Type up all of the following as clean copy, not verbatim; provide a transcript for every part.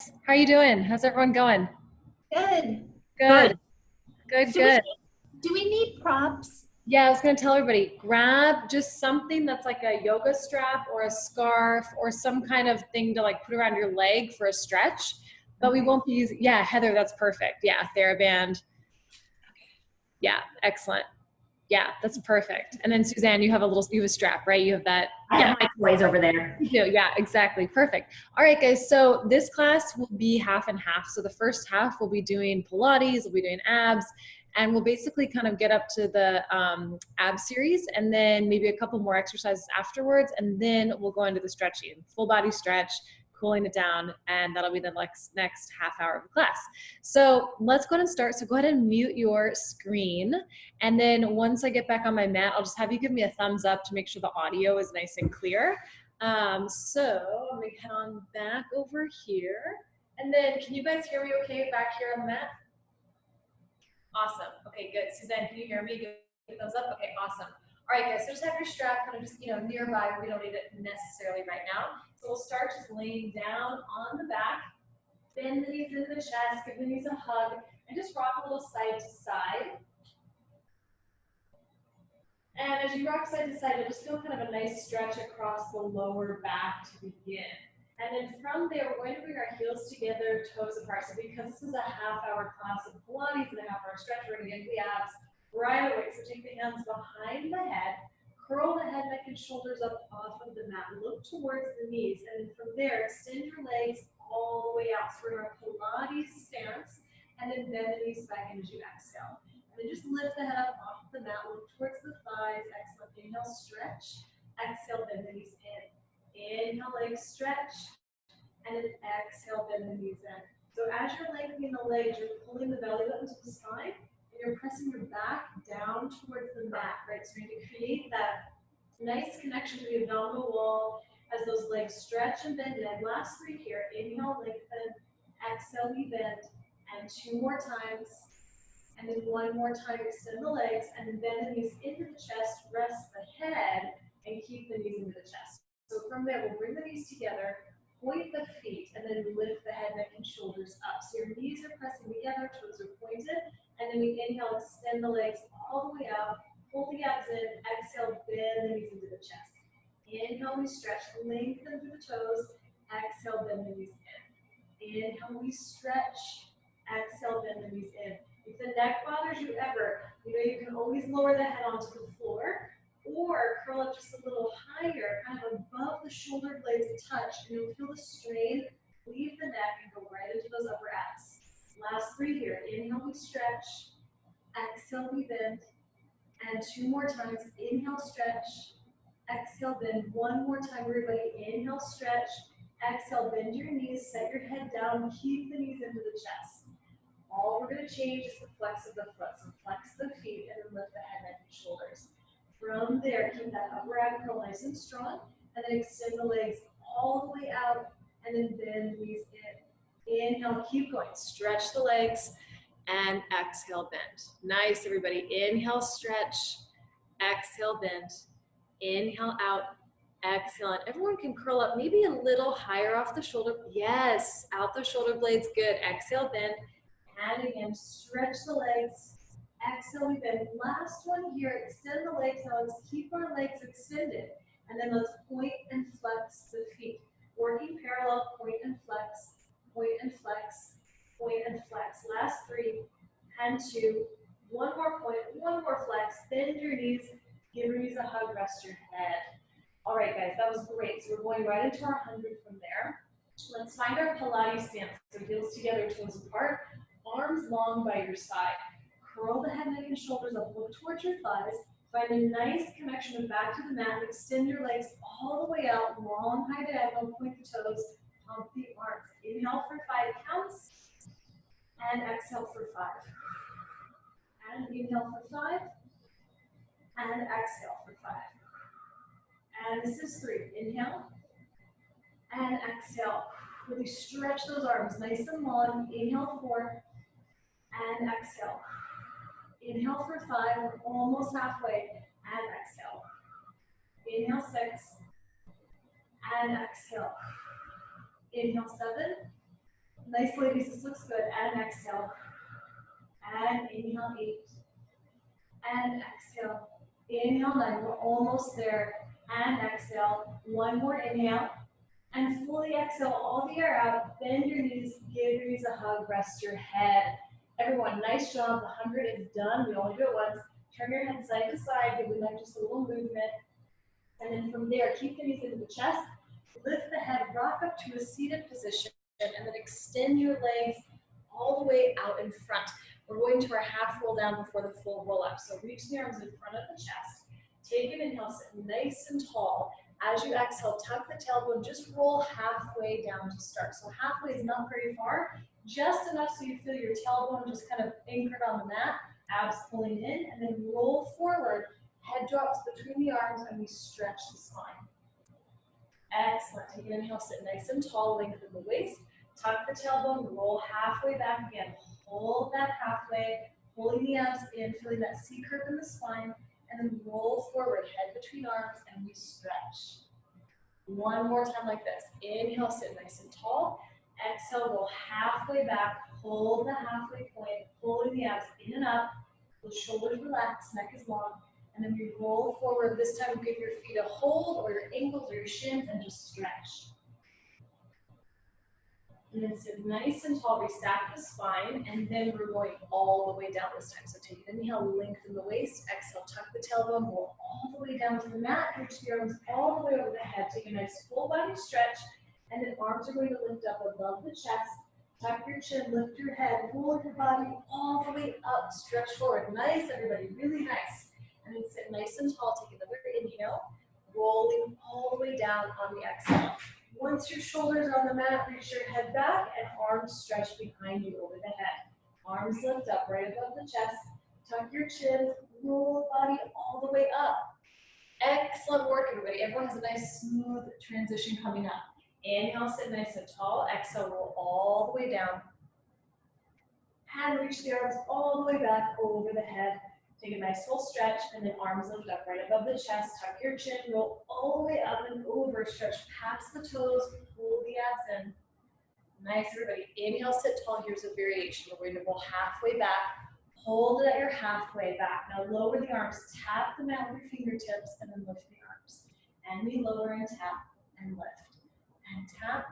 How are you doing? How's everyone going? Good. Good, Good. good, Should we good. do we need props? Yeah, I was gonna tell everybody, grab just something that's like a yoga strap or a scarf or some kind of thing to like put around your leg for a stretch. But we Okay. won't be using, yeah, Heather, that's perfect. Yeah, TheraBand. Yeah, excellent. Yeah, that's perfect. And then Suzanne, you have a strap, right? You have that. I Yeah, have my toys over there. you do. Yeah, exactly. Perfect. All right, guys. So this class will be half and half. So the first half we'll be doing Pilates, we'll be doing abs, and we'll basically kind of get up to the ab series and then maybe a couple more exercises afterwards. And then we'll go into the stretching, full body stretch, cooling it down. And that'll be the next half hour of the class. So let's go ahead and start. So go ahead and mute your screen. And then once I get back on my mat, I'll just have you give me a thumbs up to make sure the audio is nice and clear. So I'm gonna head on back over here. And then can you guys hear me okay back here on the mat? Awesome. Okay, good. Suzanne, can you hear me? Give me a thumbs up. Okay, awesome. All right, guys, so just have your strap kind of just, nearby. We don't need it necessarily right now. So we'll start just laying down on the back, bend the knees into the chest, give the knees a hug, and just rock a little side to side. And as you rock side to side, you'll just feel kind of a nice stretch across the lower back to begin. And then from there, we're going to bring our heels together, toes apart. So because this is a half-hour class of Pilates and a half-hour stretch, we're going to get the abs right away. So take the hands behind the head, curl the head, neck, and shoulders up off of the mat. Look towards the knees. And then from there, extend your legs all the way out. So we're in our Pilates stance. And then bend the knees back in as you exhale. And then just lift the head up off the mat, look towards the thighs, exhale, inhale, stretch, exhale, bend the knees in. Inhale, legs stretch, and then exhale, bend the knees in. So as you're lengthening the legs, you're pulling the belly button to the spine, and you're pressing your back down towards the mat, right? So you're going to create that nice connection to the abdominal wall as those legs stretch and bend in. Last three here. Inhale, lengthen, exhale, we bend, and two more times. And then one more time, extend the legs, and then bend the knees into the chest, rest the head, and keep the knees into the chest. So from there, we'll bring the knees together, point the feet, and then lift the head, neck, and shoulders up. So your knees are pressing together, toes are pointed, and then we inhale, extend the legs all the way out, pull the abs in, exhale, bend the knees into the chest. Inhale, we stretch, lengthen through the toes, exhale, bend the knees in. Inhale, we stretch, exhale, bend the knees in. If the neck bothers you ever, you can always lower the head onto the floor or curl up just a little higher, kind of above the shoulder blades a touch, and you'll feel the strain leave the neck and go right into those upper abs. Last three here. Inhale, we stretch. Exhale, we bend. And two more times. Inhale, stretch. Exhale, bend. One more time, everybody. Inhale, stretch. Exhale, bend your knees, set your head down, keep the knees into the chest. All we're going to change is the flex of the foot. So flex the feet and then lift the head, neck, and shoulders. From there, keep that upper ab curl nice and strong. And then extend the legs all the way out and then bend the knees in. Inhale, keep going. Stretch the legs and exhale, bend. Nice, everybody. Inhale, stretch. Exhale, bend. Inhale out. Exhale. And everyone can curl up maybe a little higher off the shoulder. Yes, out the shoulder blades. Good. Exhale, bend. And again, stretch the legs. Exhale, we bend. Last one here, extend the legs. Now let's keep our legs extended. And then let's point and flex the feet. Working parallel, point and flex, point and flex, point and flex. Last three and two. One more point, one more flex. Bend your knees, give your knees a hug, rest your head. All right, guys, that was great. So we're going right into our 100 from there. Let's find our Pilates stance. So heels together, toes apart. Arms long by your side. Curl the head, neck, and shoulders up. Look towards your thighs. Find a nice connection of back to the mat. Extend your legs all the way out. Long, high diagonal. Point the toes. Pump the arms. Inhale for 5 counts. And exhale for 5. And inhale for 5. And exhale for 5. And this is 3. Inhale. And exhale. Really stretch those arms nice and long. Inhale 4. And exhale. Inhale for 5, we're almost halfway, and exhale. Inhale 6, and exhale. Inhale 7, Nice, ladies, this looks good. And exhale. And inhale, 8. And exhale. Inhale, 9. We're almost there. And exhale. One more inhale. And fully exhale all the air out. Bend your knees, give your knees a hug, rest your head. Everyone, nice job. The 100 is done. We only do it once. Turn your head side to side, give the neck just a little movement. And then from there, keep the knees into the chest. Lift the head, rock up to a seated position, and then extend your legs all the way out in front. We're going to our half roll down before the full roll up. So reach the arms in front of the chest. Take an inhale, sit nice and tall. As you exhale, tuck the tailbone, just roll halfway down to start. So halfway is not very far, just enough so you feel your tailbone just kind of anchored on the mat, abs pulling in, and then roll forward. Head drops between the arms, and we stretch the spine. Excellent. Take an inhale, sit nice and tall, lengthen the waist, tuck the tailbone, roll halfway back again. Hold that halfway, pulling the abs in, feeling that C curve in the spine, and then roll forward, head between arms, and we stretch. One more time like this. Inhale, sit nice and tall. Exhale, roll halfway back, hold the halfway point, pulling the abs in and up. The shoulders relax, neck is long. And then we roll forward. This time, give your feet a hold, or your ankles, or your shins, and just stretch. And then sit nice and tall, restack the spine, and then we're going all the way down this time. So take an inhale, lengthen the waist, exhale, tuck the tailbone, roll all the way down to the mat, reach the arms all the way over the head, take a nice full body stretch, and then arms are going to lift up above the chest, tuck your chin, lift your head, roll your body all the way up, stretch forward. Nice, everybody, really nice. And then sit nice and tall, take another inhale, rolling all the way down on the exhale. Once your shoulders are on the mat, reach your head back and arms stretch behind you over the head. Arms lift up right above the chest. Tuck your chin, roll the body all the way up. Excellent work, everybody. Everyone has a nice smooth transition coming up. Inhale, sit nice and tall. Exhale, roll all the way down. And reach the arms all the way back over the head. Take a nice full stretch, and then arms lift up right above the chest. Tuck your chin, roll all the way up and over. Stretch past the toes, pull the abs in. Nice, everybody. Inhale, sit tall. Here's a variation. We're going to roll halfway back. Hold it at your halfway back. Now lower the arms. Tap the mat with your fingertips, and then lift the arms. And we lower and tap and lift. And tap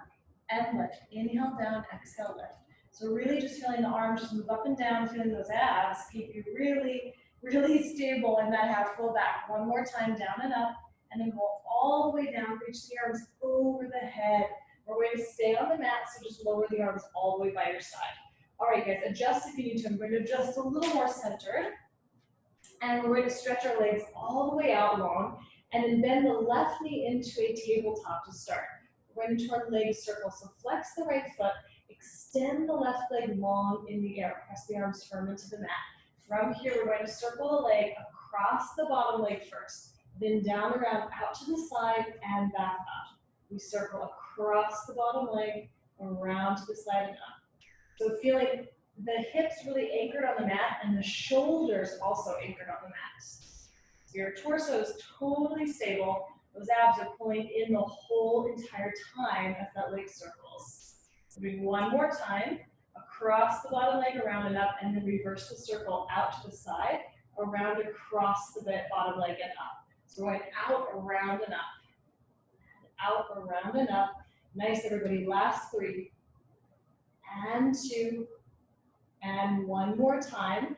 and lift. Inhale down, exhale, lift. So really just feeling the arms just move up and down, feeling those abs. Keep you really stable in that half roll back. One more time, down and up, and then roll all the way down, reach the arms over the head. We're going to stay on the mat, so just lower the arms all the way by your side. All right, guys, adjust if you need to. I'm going to adjust a little more centered, and we're going to stretch our legs all the way out long, and then bend the left knee into a tabletop to start. We're going to our leg circle, so flex the right foot, extend the left leg long in the air, press the arms firm into the mat. From here, we're going to circle the leg across the bottom leg first, then down around, out to the side, and back up. We circle across the bottom leg, around to the side and up. So feeling the hips really anchored on the mat, and the shoulders also anchored on the mat. Your torso is totally stable. Those abs are pulling in the whole entire time as that leg circles. Doing one more time. Across the bottom leg, around and up, and then reverse the circle out to the side, around, across the bottom leg and up. So we're going out, around, and up. Out, around, and up. Nice, everybody. Last 3. And 2. And one more time.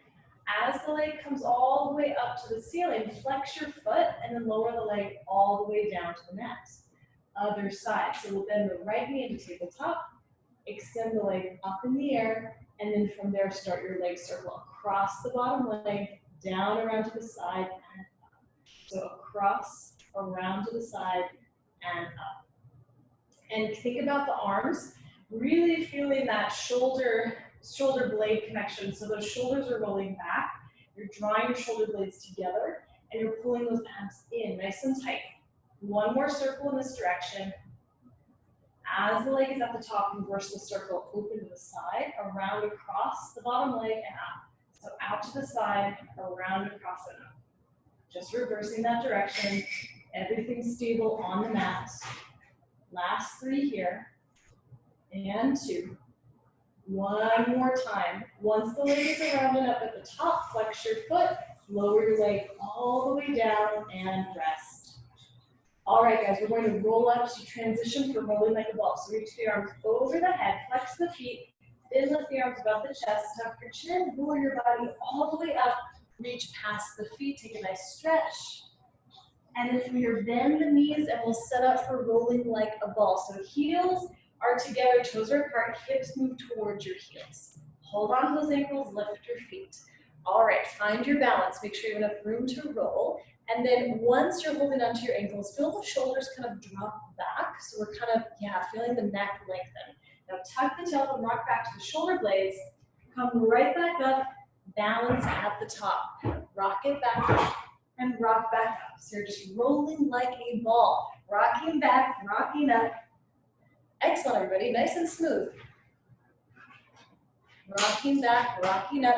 As the leg comes all the way up to the ceiling, flex your foot and then lower the leg all the way down to the mat. Other side. So we'll bend the right knee into tabletop. Extend the leg up in the air, and then from there start your leg circle across the bottom leg, down around to the side, and up. So across, around to the side, and up. And think about the arms, really feeling that shoulder blade connection. So those shoulders are rolling back, you're drawing your shoulder blades together, and you're pulling those abs in nice and tight. One more circle in this direction. As the leg is at the top, reverse the circle, open to the side, around, across the bottom leg, and up. So out to the side, around, across, and up. Just reversing that direction. Everything's stable on the mat. Last 3 here. And 2. One more time. Once the leg is rounded up at the top, flex your foot, lower your leg all the way down and rest. All right, guys, we're going to roll up to transition for rolling like a ball. So reach the arms over the head, flex the feet, then lift the arms above the chest, tuck your chin, roll your body all the way up, reach past the feet, take a nice stretch. And then from here, bend the knees and we'll set up for rolling like a ball. So heels are together, toes are apart, hips move towards your heels. Hold on to those ankles, lift your feet. All right, find your balance. Make sure you have enough room to roll. And then once you're holding onto your ankles, feel the shoulders kind of drop back. So we're kind of, feeling the neck lengthen. Now tuck the tail and rock back to the shoulder blades. Come right back up, balance at the top. Rock it back up and rock back up. So you're just rolling like a ball. Rocking back, rocking up. Excellent, everybody, nice and smooth. Rocking back, rocking up.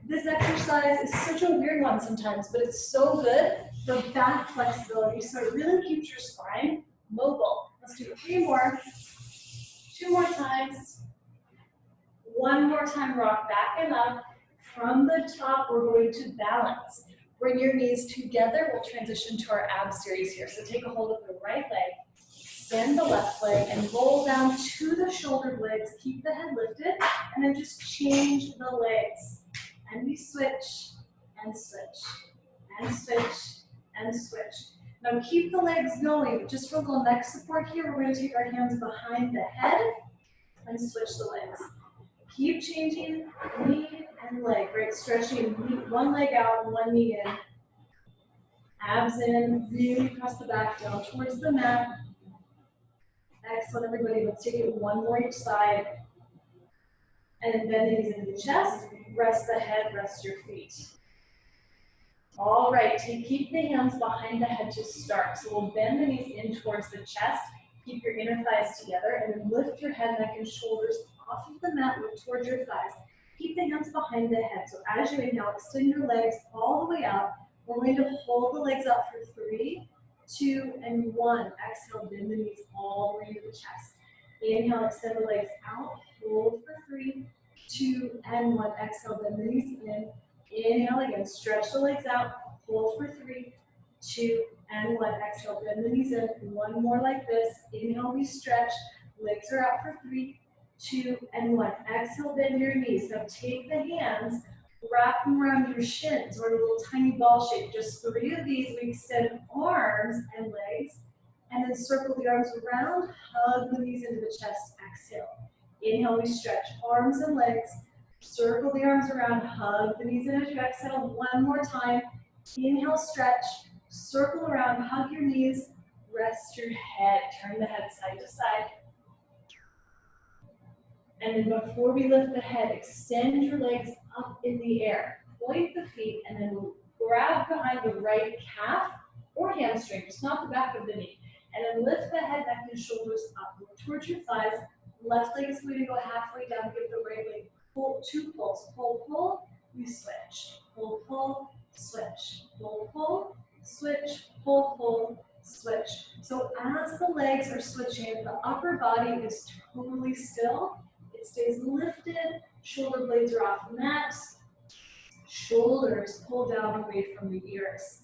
This exercise is such a weird one sometimes, but it's so good for back flexibility. So it really keeps your spine mobile. Let's do 3 more. 2 more times. 1 more time, rock back and up. From the top, we're going to balance. Bring your knees together. We'll transition to our ab series here. So take a hold of the right leg, extend the left leg, and roll down to the shoulder blades. Keep the head lifted, and then just change the legs. And we switch, and switch, and switch, and switch. Now keep the legs going, but just for a little neck support here, we're going to take our hands behind the head and switch the legs. Keep changing knee and leg, right? Stretching one leg out, one knee in. Abs in, really press the back down towards the mat. Excellent, everybody. Let's take it 1 more each side. And then bend the knees into the chest. Rest the head, rest your feet. All right, keep the hands behind the head to start. So we'll bend the knees in towards the chest. Keep your inner thighs together, and then lift your head, neck, and shoulders off of the mat, look towards your thighs. Keep the hands behind the head. So as you inhale, extend your legs all the way out. We're going to hold the legs out for 3, 2, and 1. Exhale, bend the knees all the way into the chest. Inhale, extend the legs out. Hold for 3, 2, and 1. Exhale, bend the knees in. Inhale again, stretch the legs out. Hold for 3, 2, and 1. Exhale, bend the knees in. 1 more like this. Inhale, we stretch. Legs are out for 3, 2, and 1. Exhale, bend your knees. Now take the hands, wrap them around your shins or a little tiny ball shape. Just 3 of these. We extend arms and legs, and then circle the arms around. Hug the knees into the chest. Exhale. Inhale, we stretch arms and legs. Circle the arms around. Hug the knees in as you exhale. 1 more time. Inhale, stretch. Circle around. Hug your knees. Rest your head. Turn the head side to side. And then before we lift the head, extend your legs up in the air. Point the feet and then grab behind the right calf or hamstring, just not the back of the knee. And then lift the head, neck, and shoulders up. Look towards your thighs. Left leg is going to go halfway down. Give the right leg 2 pulls. Pull, pull, we switch. Pull, pull, switch. Pull, pull, switch. Pull, pull, switch. So as the legs are switching, the upper body is totally still. It stays lifted, shoulder blades are off the mat, shoulders pull down away from the ears.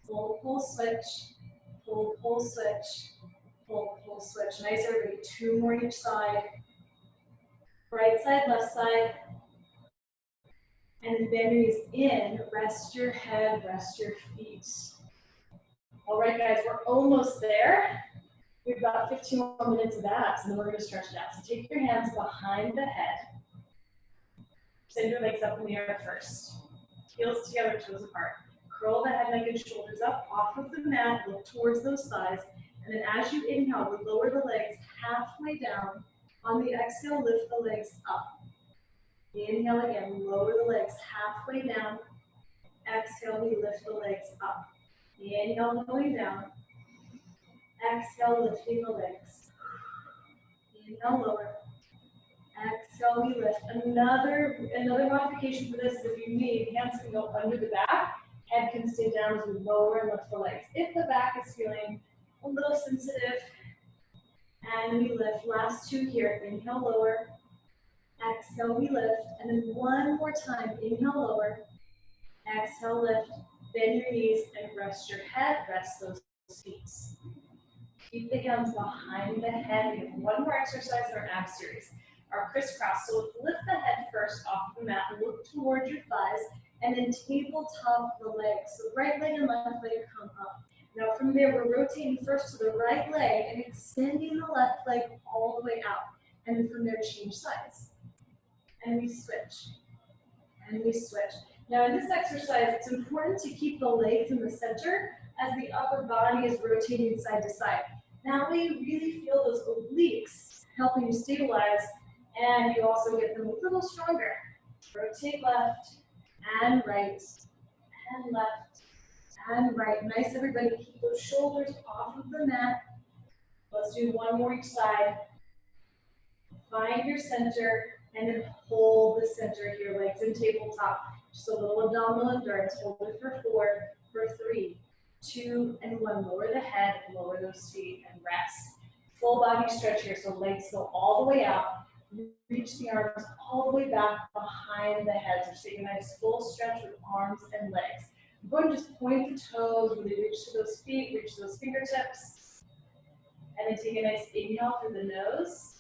Pull, pull, switch, pull, pull, switch, pull, pull, switch. Nice, everybody. 2 more each side. Right side, left side. And then bend your knees in, rest your head, rest your feet. All right, guys, we're almost there. We've got 15 more minutes of abs, and then we're going to stretch it out. So take your hands behind the head. Send your legs up in the air first. Heels together, toes apart. Curl the head, neck, and shoulders up off of the mat. Look towards those thighs. And then as you inhale, we lower the legs halfway down. On the exhale, lift the legs up. Inhale again, lower the legs halfway down. Exhale, we lift the legs up. Inhale, going down. Exhale, lifting the legs. Inhale, lower. Exhale, we lift. Another modification for this is if you need, hands can go under the back, head can stay down as we lower and lift the legs. If the back is feeling a little sensitive, and we lift. Last 2 here. Inhale, lower. Exhale, we lift. And then one more time, inhale, lower. Exhale, lift. Bend your knees and rest your head. Rest those feet. Keep the hands behind the head. We have one more exercise in our ab series. Our crisscross. So lift the head first off the mat. Look towards your thighs. And then tabletop the legs. So right leg and left leg come up. Now from there, we're rotating first to the right leg and extending the left leg all the way out. And then from there, change sides. And we switch. And we switch. Now in this exercise, it's important to keep the legs in the center as the upper body is rotating side to side. That way you really feel those obliques helping you stabilize, and you also get them a little stronger. Rotate left and right and left and right. Nice, everybody. Keep those shoulders off of the mat. Let's do one more each side. Find your center and then hold the center here, legs in tabletop. Just a little abdominal endurance. Hold it for 4, for 3, 2, and 1. Lower the head, lower those feet, and rest. Full body stretch here, so legs go all the way out. Reach the arms all the way back behind the head. So take a nice full stretch with arms and legs. I'm going to just point the toes, really reach to those feet, reach to those fingertips. And then take a nice inhale through the nose.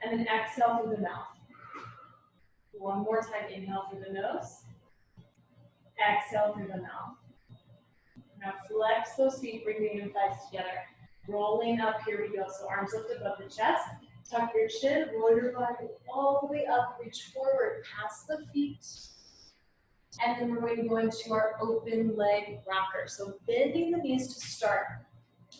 And then exhale through the mouth. One more time, inhale through the nose. Exhale through the mouth. Now flex those feet, bring the inner thighs together. Rolling up, here we go. So arms lifted above the chest. Tuck your chin, roll your body all the way up, reach forward, past the feet. And then we're going to go into our open leg rocker. So bending the knees to start.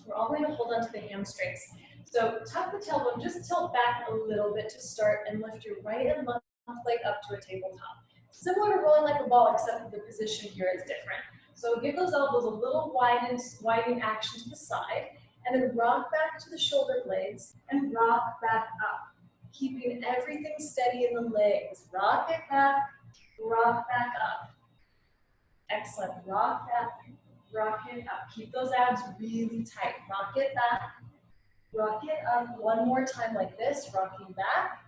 We're all going to hold on to the hamstrings. So tuck the tailbone, just tilt back a little bit to start and lift your right and left leg up to a tabletop. Similar to rolling like a ball, except the position here is different. So give those elbows a little widening action to the side, and then rock back to the shoulder blades and rock back up. Keeping everything steady in the legs. Rock it back up. Excellent. Rock it up. Keep those abs really tight. Rock it back. Rock it up one more time like this, rocking back,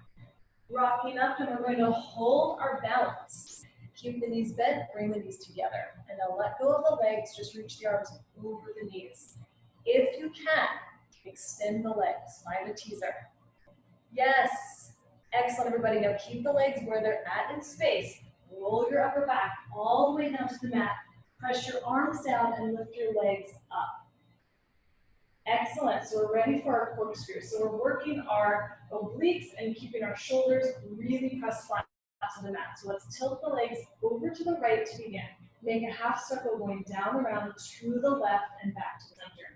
rocking up, and we're going to hold our balance. Keep the knees bent, bring the knees together. And now let go of the legs, just reach the arms over the knees. If you can, extend the legs, find a teaser. Yes, excellent everybody. Now keep the legs where they're at in space. Roll your upper back all the way down to the mat. Press your arms down and lift your legs up. Excellent, so we're ready for our corkscrew. So we're working our obliques and keeping our shoulders really pressed flat to the mat. So let's tilt the legs over to the right to begin. Make a half circle going down around to the left and back to the center.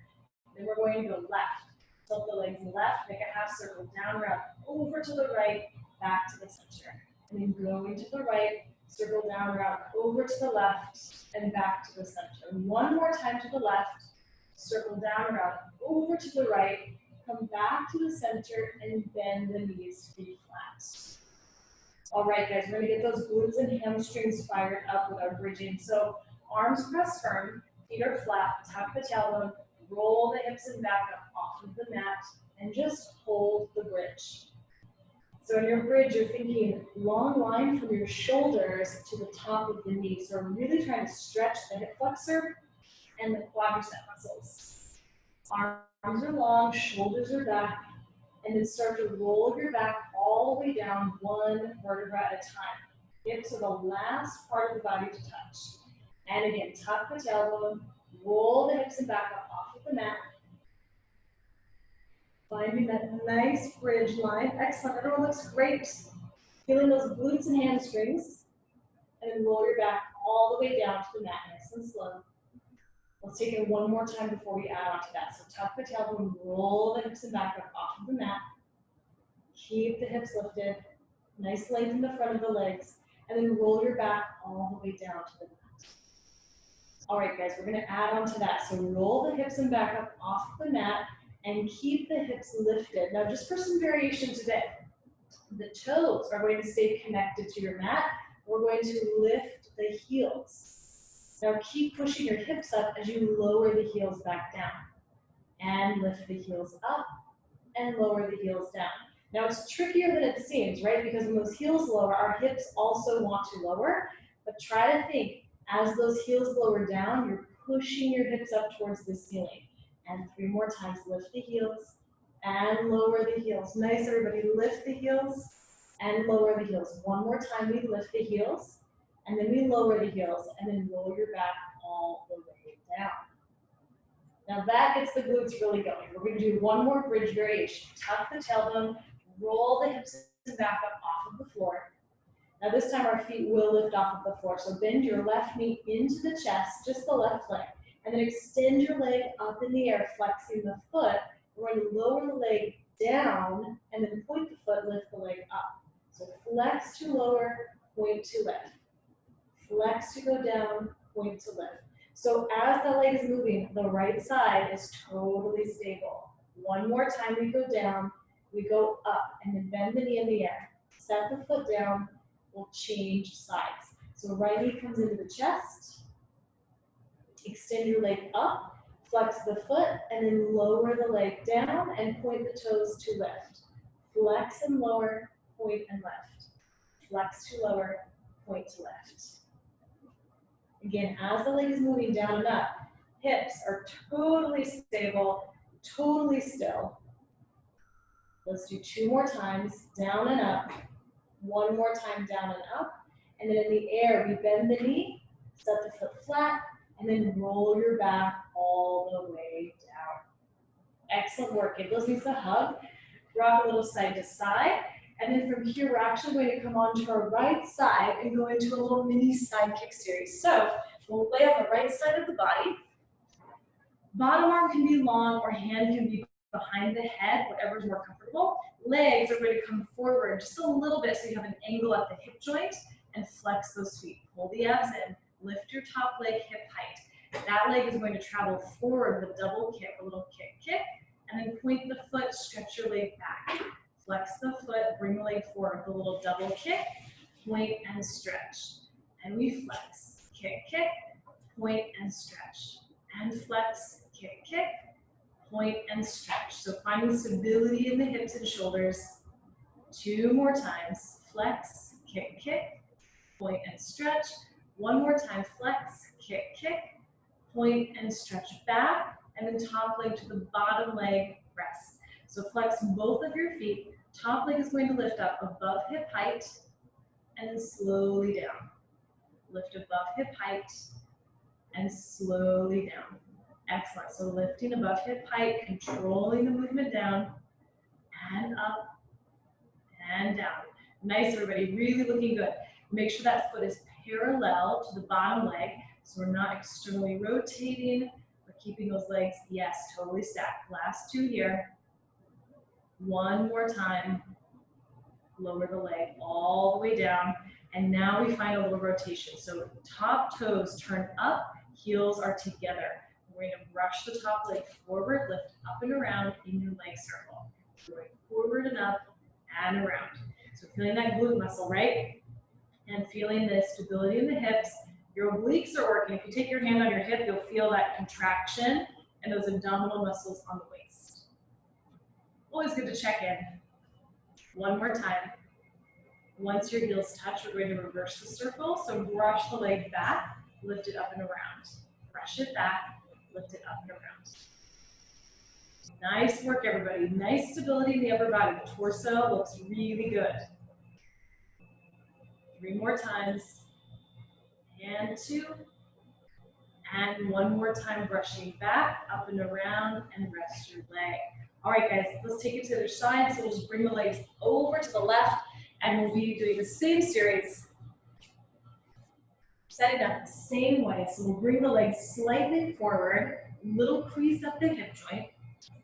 Then we're going to go left. Tilt the legs left, make a half circle down around, over to the right, back to the center. And then going to the right, circle down around, over to the left, and back to the center. And one more time to the left. Circle down around, over to the right, come back to the center, and bend the knees to be flat. All right, guys, we're gonna get those glutes and hamstrings fired up with our bridging. So arms press firm, feet are flat, tuck the tailbone, roll the hips and back up off of the mat, and just hold the bridge. So in your bridge, you're thinking long line from your shoulders to the top of the knee. So we're really trying to stretch the hip flexor and the quadricep muscles. Arms are long, shoulders are back, and then start to roll your back all the way down one vertebra at a time. Get to the last part of the body to touch. And again, tuck the tailbone, roll the hips and back up off of the mat. Finding that nice bridge line. Excellent, everyone looks great. Feeling those glutes and hamstrings. And then roll your back all the way down to the mat, nice and slow. Let's take it one more time before we add on to that. So tuck the tailbone, roll the hips and back up off of the mat. Keep the hips lifted. Nice length in the front of the legs. And then roll your back all the way down to the mat. All right, guys, we're going to add on to that. So roll the hips and back up off the mat and keep the hips lifted. Now, just for some variation today, the toes are going to stay connected to your mat. We're going to lift the heels. Now keep pushing your hips up as you lower the heels back down. And lift the heels up and lower the heels down. Now it's trickier than it seems, right? Because when those heels lower, our hips also want to lower, but try to think, as those heels lower down, you're pushing your hips up towards the ceiling. And 3 more times, lift the heels and lower the heels. Nice, everybody, lift the heels and lower the heels. 1 more time, we lift the heels, and then we lower the heels, and then roll your back all the way down. Now that gets the glutes really going. We're going to do 1 more bridge variation. Tuck the tailbone, roll the hips back up off of the floor. Now this time our feet will lift off of the floor. So bend your left knee into the chest, just the left leg, and then extend your leg up in the air, flexing the foot. We're going to lower the leg down, and then point the foot, lift the leg up. So flex to lower, point to lift. Flex to go down, point to lift. So as the leg is moving, the right side is totally stable. 1 more time, we go down, we go up, and then bend the knee in the air. Set the foot down, we'll change sides. So right knee comes into the chest, extend your leg up, flex the foot, and then lower the leg down and point the toes to lift. Flex and lower, point and lift. Flex to lower, point to lift. Again, as the leg is moving down and up, hips are totally stable, totally still. Let's do 2 more times, down and up. 1 more time, down and up. And then in the air, we bend the knee, set the foot flat, and then roll your back all the way down. Excellent work. Give those knees a hug. Rock a little side to side. And then from here, we're actually going to come onto our right side and go into a little mini side kick series. So we'll lay on the right side of the body. Bottom arm can be long or hand can be behind the head, whatever's more comfortable. Legs are going to come forward just a little bit so you have an angle at the hip joint and flex those feet. Pull the abs in, lift your top leg hip height. That leg is going to travel forward with a double kick, a little kick, kick, and then point the foot, stretch your leg back. Flex the foot, bring the leg forward with a little double kick, point and stretch. And we flex, kick, kick, point and stretch. And flex, kick, kick, point and stretch. So finding stability in the hips and shoulders. 2 more times, flex, kick, kick, point and stretch. 1 more time, flex, kick, kick, point and stretch back, and then top leg to the bottom leg, rest. So flex both of your feet. Top leg is going to lift up above hip height, and then slowly down. Lift above hip height, and slowly down. Excellent. So lifting above hip height, controlling the movement down, and up, and down. Nice, everybody. Really looking good. Make sure that foot is parallel to the bottom leg, so we're not externally rotating. We're keeping those legs, yes, totally stacked. Last 2 here. 1 more time. Lower the leg all the way down. And now we find a little rotation. So top toes turn up, heels are together. We're going to brush the top leg forward, lift up and around in your leg circle. Going forward and up and around. So feeling that glute muscle, right? And feeling the stability in the hips. Your obliques are working. If you take your hand on your hip, you'll feel that contraction and those abdominal muscles on the waist. Always good to check in. 1 more time. Once your heels touch, we're going to reverse the circle. So brush the leg back, lift it up and around. Brush it back, lift it up and around. Nice work, everybody. Nice stability in the upper body. The torso looks really good. 3 more times. And 2. And 1 more time, brushing back, up and around, and rest your leg. All right, guys, let's take it to the other side. So we'll just bring the legs over to the left, and we'll be doing the same series, setting up the same way. So we'll bring the legs slightly forward, little crease up the hip joint,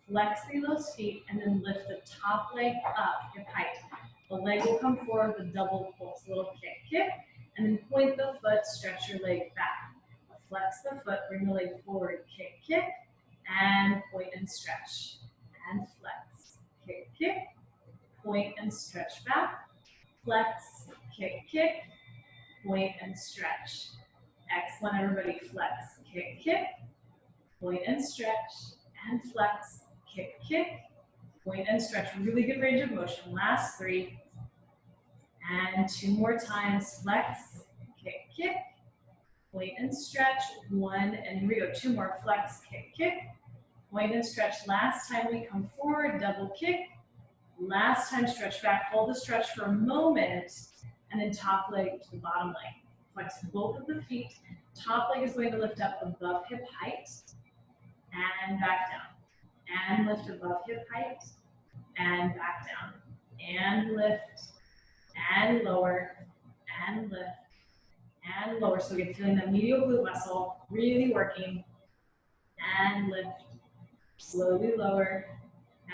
flexing those feet, and then lift the top leg up, hip height. The leg will come forward with a double pulse, little kick, kick, and then point the foot, stretch your leg back. Flex the foot, bring the leg forward, kick, kick, and point and stretch. And flex, kick, kick, point and stretch back. Flex, kick, kick, point and stretch. Excellent, everybody. Flex, kick, kick, point and stretch, and flex, kick, kick, Point and stretch, really good range of motion. Last 3. And 2 more times. Flex, kick, kick. Point and stretch. 1, and here we go. 2 more. Flex, kick, kick. Point and stretch. Last time we come forward, double kick. Last time, stretch back. Hold the stretch for a moment, and then top leg to the bottom leg. Flex both of the feet. Top leg is going to lift up above hip height, and back down. And lift above hip height, and back down. And lift, and lower, and lift, and lower. So you're feeling the medial glute muscle really working. And lift, slowly lower,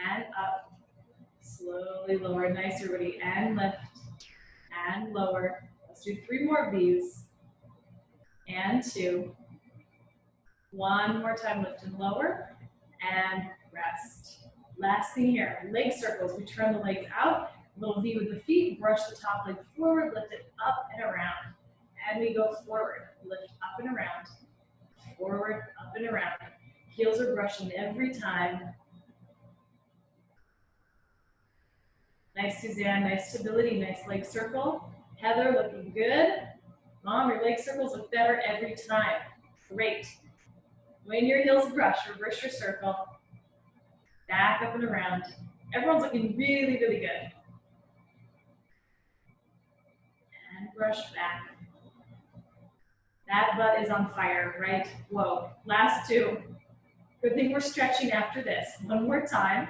and up, slowly lower. Nice, everybody. And lift, and lower. Let's do 3 more of these. And 2. 1 more time, lift and lower, and rest. Last thing here, leg circles. We turn the legs out, little V with the feet, brush the top leg forward, lift it up and around. And we go forward, lift up and around, forward, up and around. Heels are brushing every time. Nice, Suzanne, nice stability, nice leg circle. Heather, looking good. Mom, your leg circles look better every time. Great. When your heels brush, reverse your circle. Back up and around. Everyone's looking really, really good. And brush back. That butt is on fire, right? Whoa. Last 2. Good thing we're stretching after this. 1 more time.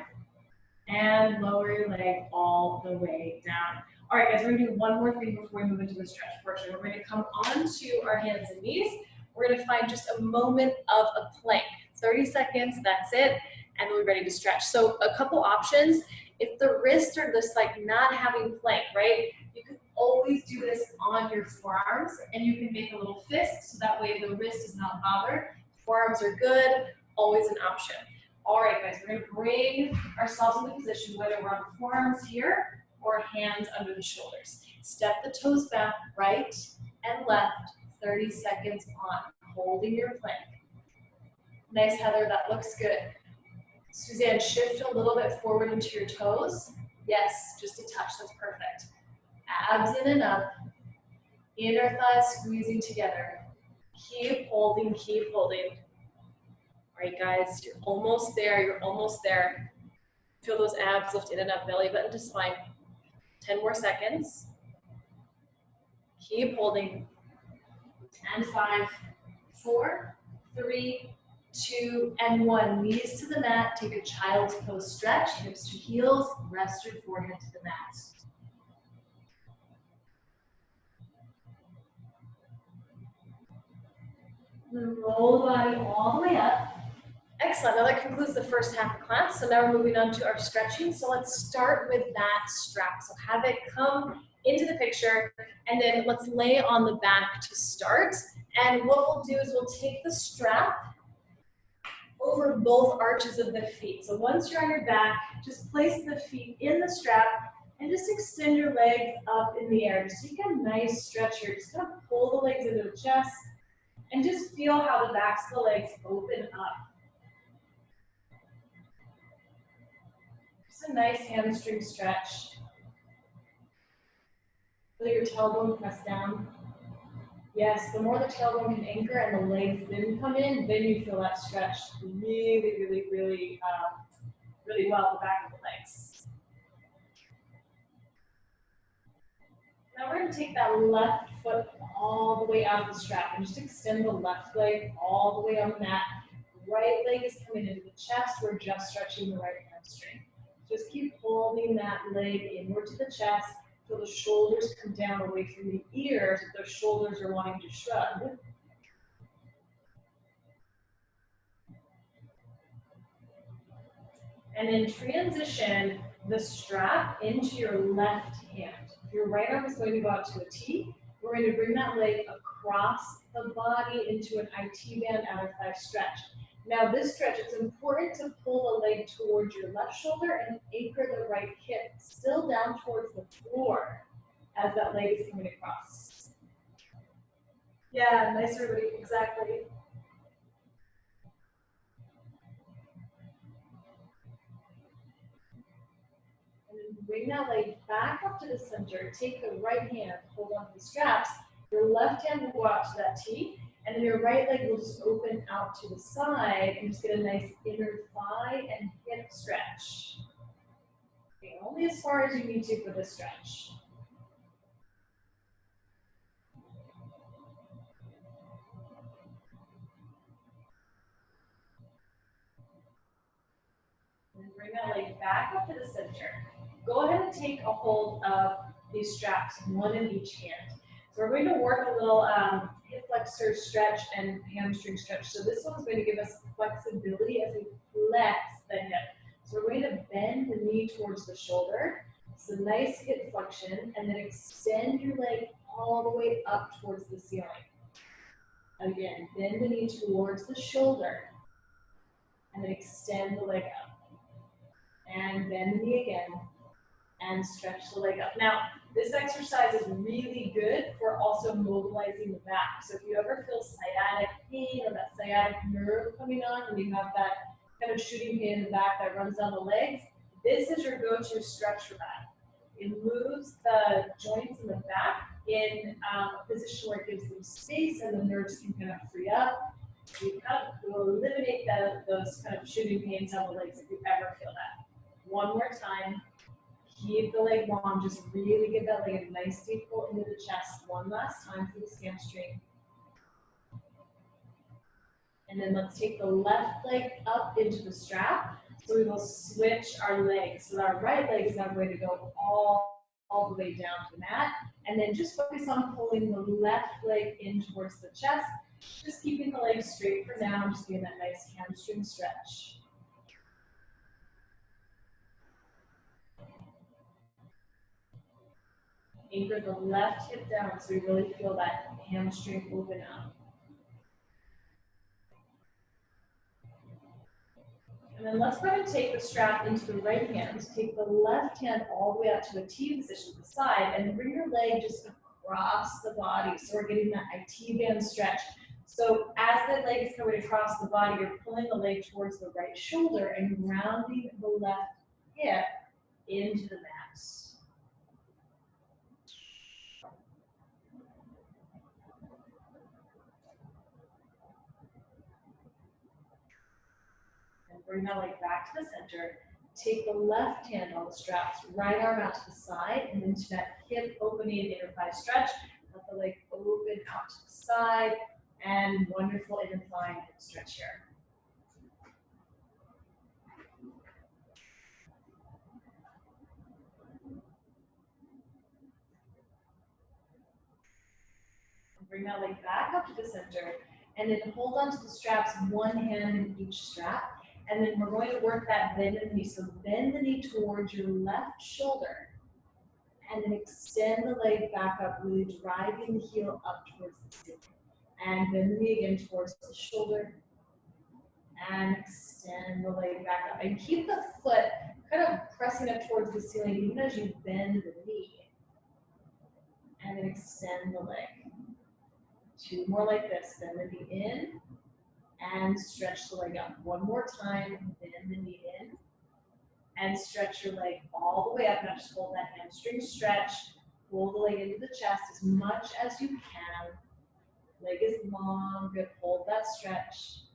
And lower your leg all the way down. All right, guys, we're gonna do one more thing before we move into the stretch portion. We're gonna come onto our hands and knees. We're gonna find just a moment of a plank. 30 seconds, that's it, and then we're ready to stretch. So a couple options. If the wrists are just like not having plank, right? You can always do this on your forearms, and you can make a little fist, so that way the wrist is not bothered. Forearms are good, always an option. All right, guys, we're gonna bring ourselves into position, whether we're on the forearms here or hands under the shoulders. Step the toes back, right and left, 30 seconds on, holding your plank. Nice, Heather, that looks good. Suzanne, shift a little bit forward into your toes. Yes, just a touch, that's perfect. Abs in and up, inner thighs squeezing together. Keep holding, keep holding. All right, guys, you're almost there, you're almost there. Feel those abs lift in and up, belly button to spine. 10 more seconds. Keep holding. And 5, 4, 3, 2, and 1. Knees to the mat. Take a child's pose stretch. Hips to heels. Rest your forehead to the mat. And then roll the body all the way up. Excellent. Now that concludes the first half of class. So now we're moving on to our stretching. So let's start with that strap. So have it come into the picture, and then let's lay on the back to start. And what we'll do is we'll take the strap over both arches of the feet. So once you're on your back, just place the feet in the strap and just extend your legs up in the air. Just take a nice stretch here. Just kind of pull the legs into the chest and just feel how the backs of the legs open up. Just a nice hamstring stretch. Feel your tailbone press down. Yes, the more the tailbone can anchor and the legs then come in, then you feel that stretch really, really, really, really well at the back of the legs. Now we're going to take that left foot all the way out of the strap and just extend the left leg all the way on the mat. Right leg is coming into the chest. We're just stretching the right hamstring. Just keep holding that leg inward to the chest till the shoulders come down away from the ears if those shoulders are wanting to shrug. And then transition the strap into your left hand. Your right arm is going to go out to a T. We're going to bring that leg across the body into an IT band outer thigh stretch. Now this stretch, it's important to pull the leg towards your left shoulder and anchor the right hip still down towards the floor as that leg is coming across. Yeah, nice everybody, exactly. And bring that leg back up to the center. Take the right hand, hold on to the straps. Your left hand will go out to that T, and then your right leg will just open out to the side and just get a nice inner thigh and hip stretch. Okay, only as far as you need to for this stretch. And bring that leg back up to the center. Go ahead and take a hold of these straps, one in each hand. So we're going to work a little hip flexor stretch and hamstring stretch. So this one's going to give us flexibility as we flex the hip. So we're going to bend the knee towards the shoulder. So nice hip flexion, and then extend your leg all the way up towards the ceiling. Again, bend the knee towards the shoulder, and then extend the leg up. And bend the knee again, and stretch the leg up. Now, this exercise is really good for also mobilizing the back. So if you ever feel sciatic pain or that sciatic nerve coming on, when you have that kind of shooting pain in the back that runs down the legs, this is your go-to stretch for that. It moves the joints in the back in a position where it gives them space and the nerves can kind of free up. You kind of will eliminate those kind of shooting pains down the legs if you ever feel that. One more time. Keep the leg long. Just really give that leg a nice deep pull into the chest. One last time through the hamstring. And then let's take the left leg up into the strap. So we will switch our legs. So our right leg is now going to go all the way down to the mat. And then just focus on pulling the left leg in towards the chest. Just keeping the leg straight for now. Just getting that nice hamstring stretch. Anchor the left hip down so you really feel that hamstring open up. And then let's go ahead and take the strap into the right hand. Take the left hand all the way out to a T position to the side and bring your leg just across the body. So we're getting that IT band stretch. So as the leg is coming across the body, you're pulling the leg towards the right shoulder and rounding the left hip into the mat. Bring that leg back to the center. Take the left hand on the straps, right arm out to the side, and into that hip opening inner thigh stretch. Let the leg open out to the side, and wonderful inner thigh and hip stretch here. Bring that leg back up to the center, and then hold on to the straps, one hand in each strap. And then we're going to work that bend in the knee. So bend the knee towards your left shoulder. And then extend the leg back up, really driving the heel up towards the ceiling. And bend the knee again towards the shoulder. And extend the leg back up. And keep the foot kind of pressing up towards the ceiling even as you bend the knee. And then extend the leg. Two more like this. Bend the knee in. And stretch the leg up. One more time, bend the knee in, and stretch your leg all the way up. Now just hold that hamstring stretch, pull the leg into the chest as much as you can. Leg is long, good, hold that stretch.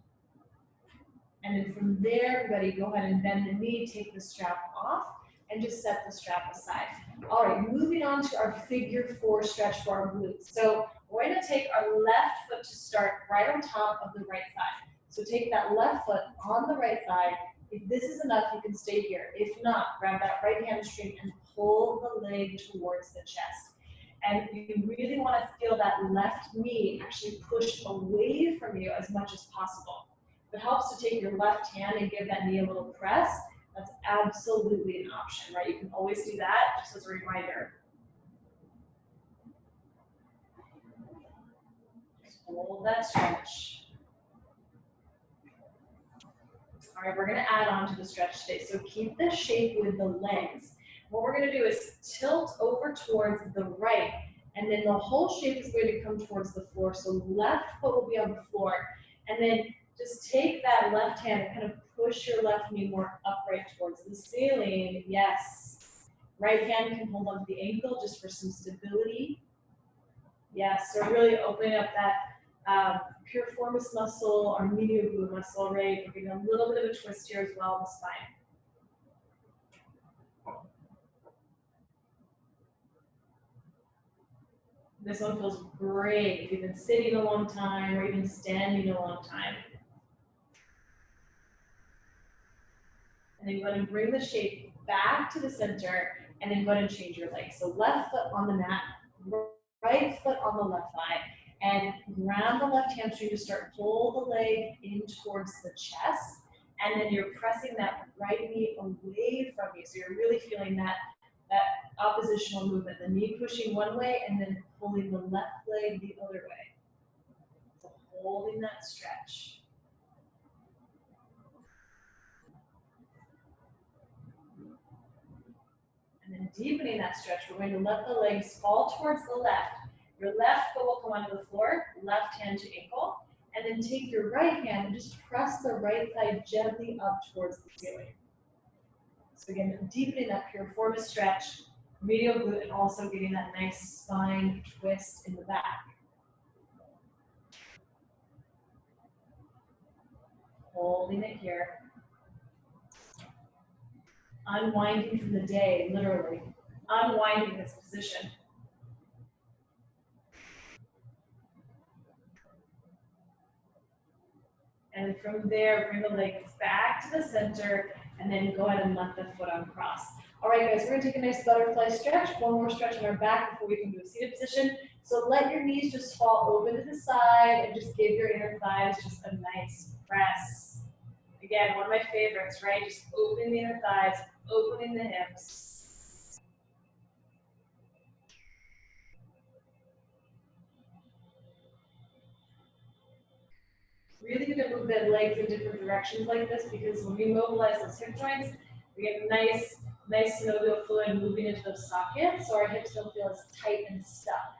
And then from there, everybody go ahead and bend the knee, take the strap off, and just set the strap aside. All right, moving on to our figure 4 stretch for our glutes. So we're going to take our left foot to start right on top of the right thigh. So take that left foot on the right thigh. If this is enough, you can stay here. If not, grab that right hamstring and pull the leg towards the chest. And you really want to feel that left knee actually pushed away from you as much as possible. If it helps to take your left hand and give that knee a little press, that's absolutely an option, right? You can always do that, just as a reminder. Just hold that stretch. All right, we're gonna add on to the stretch today. So keep the shape with the legs. What we're gonna do is tilt over towards the right, and then the whole shape is going to come towards the floor. So left foot will be on the floor, and then just take that left hand and kind of push your left knee more upright towards the ceiling. Yes. Right hand can hold onto the ankle just for some stability. Yes, so really opening up that piriformis muscle, our medial glute muscle, right? We're getting a little bit of a twist here as well in the spine. This one feels great if you've been sitting a long time or even standing a long time. And then go ahead and bring the shape back to the center and then go ahead and change your leg. So left foot on the mat, right foot on the left thigh, and grab the left hamstring to start pull the leg in towards the chest. And then you're pressing that right knee away from you. So you're really feeling that oppositional movement, the knee pushing one way and then pulling the left leg the other way. So holding that stretch. And then deepening that stretch, we're going to let the legs fall towards the left. Your left foot will come onto the floor, left hand to ankle, and then take your right hand and just press the right side gently up towards the ceiling. So again, deepening that piriformis stretch, medial glute, and also getting that nice spine twist in the back. Holding it here. Unwinding from the day, literally. Unwinding this position. And from there, bring the legs back to the center, and then go ahead and let the foot uncross. All right, guys, we're gonna take a nice butterfly stretch. One more stretch on our back before we can do a seated position. So let your knees just fall open to the side and just give your inner thighs just a nice press. Again, one of my favorites, right? Just opening the inner thighs, opening the hips. Really good to move the legs in different directions like this, because when we mobilize those hip joints, we get nice synovial fluid moving into those sockets, so our hips don't feel as tight and stuck.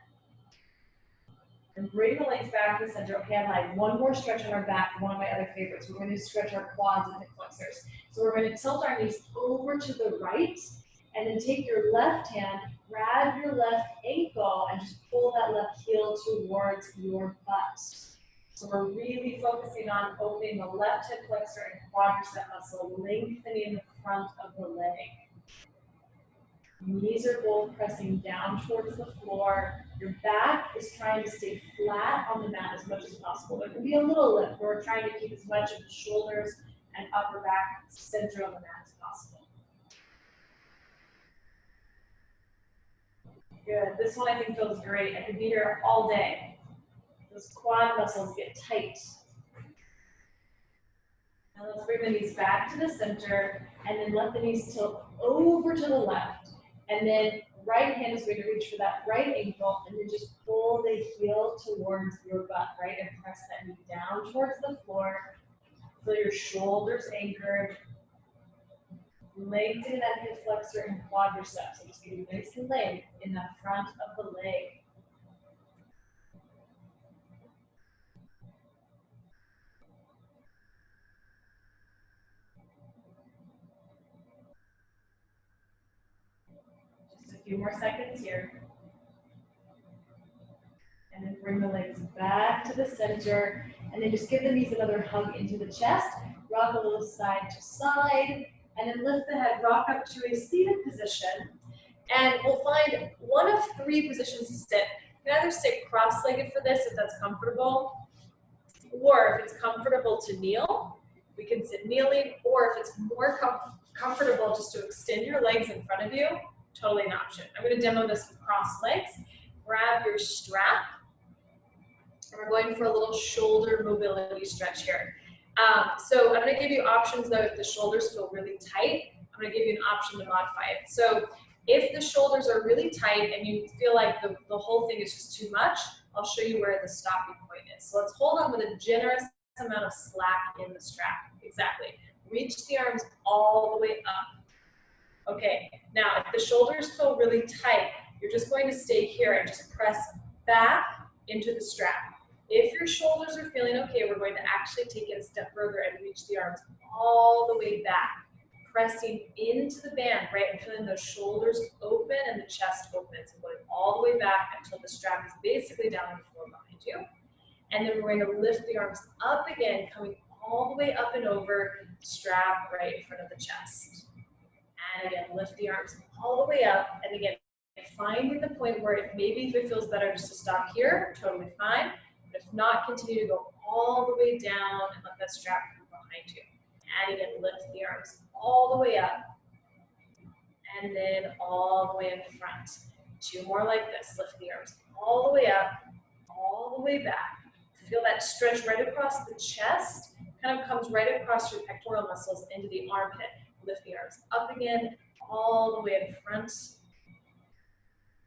And bring the legs back to the center. Okay, I lied. One more stretch on our back, one of my other favorites. We're going to stretch our quads and hip flexors. So we're going to tilt our knees over to the right, and then take your left hand, grab your left ankle, and just pull that left heel towards your butt. So we're really focusing on opening the left hip flexor and quadricep muscle, lengthening the front of the leg. Knees are both pressing down towards the floor. Your back is trying to stay flat on the mat as much as possible. There can be a little lift, but we're trying to keep as much of the shoulders and upper back center on the mat as possible. Good. This one I think feels great. I could be here all day. Those quad muscles get tight. Now let's bring the knees back to the center, and then let the knees tilt over to the left. And then right hand is going to reach for that right ankle, and then just pull the heel towards your butt, right? And press that knee down towards the floor. Feel your shoulders anchored. Lengthening that hip flexor and quadricep. So just getting nice and length in the front of the leg. Just a few more seconds here. And then bring the legs back to the center, and then just give the knees another hug into the chest. Rock a little side to side, and then lift the head, rock up to a seated position. And we'll find one of three positions to sit. You can either sit cross-legged for this if that's comfortable, or if it's comfortable to kneel, we can sit kneeling, or if it's more comfortable just to extend your legs in front of you, totally an option. I'm going to demo this with cross legs. Grab your strap. And we're going for a little shoulder mobility stretch here. So I'm going to give you options though if the shoulders feel really tight. I'm going to give you an option to modify it. So if the shoulders are really tight and you feel like the whole thing is just too much, I'll show you where the stopping point is. So let's hold on with a generous amount of slack in the strap. Exactly. Reach the arms all the way up. Okay, now if the shoulders feel really tight, you're just going to stay here and just press back into the strap. If your shoulders are feeling okay, we're going to actually take it a step further and reach the arms all the way back. pressing into the band, right? And feeling those shoulders open and the chest open. So going all the way back until the strap is basically down on the floor behind you. And then we're going to lift the arms up again, coming all the way up and over, strap right in front of the chest. And again, lift the arms all the way up. And again, finding the point where maybe if it feels better just to stop here, totally fine. But if not, continue to go all the way down and let that strap come behind you. And again, lift the arms all the way up. And then all the way in front. 2 more like this. Lift the arms all the way up, all the way back. Feel that stretch right across the chest, kind of comes right across your pectoral muscles into the armpit. Lift the arms up again, all the way in front.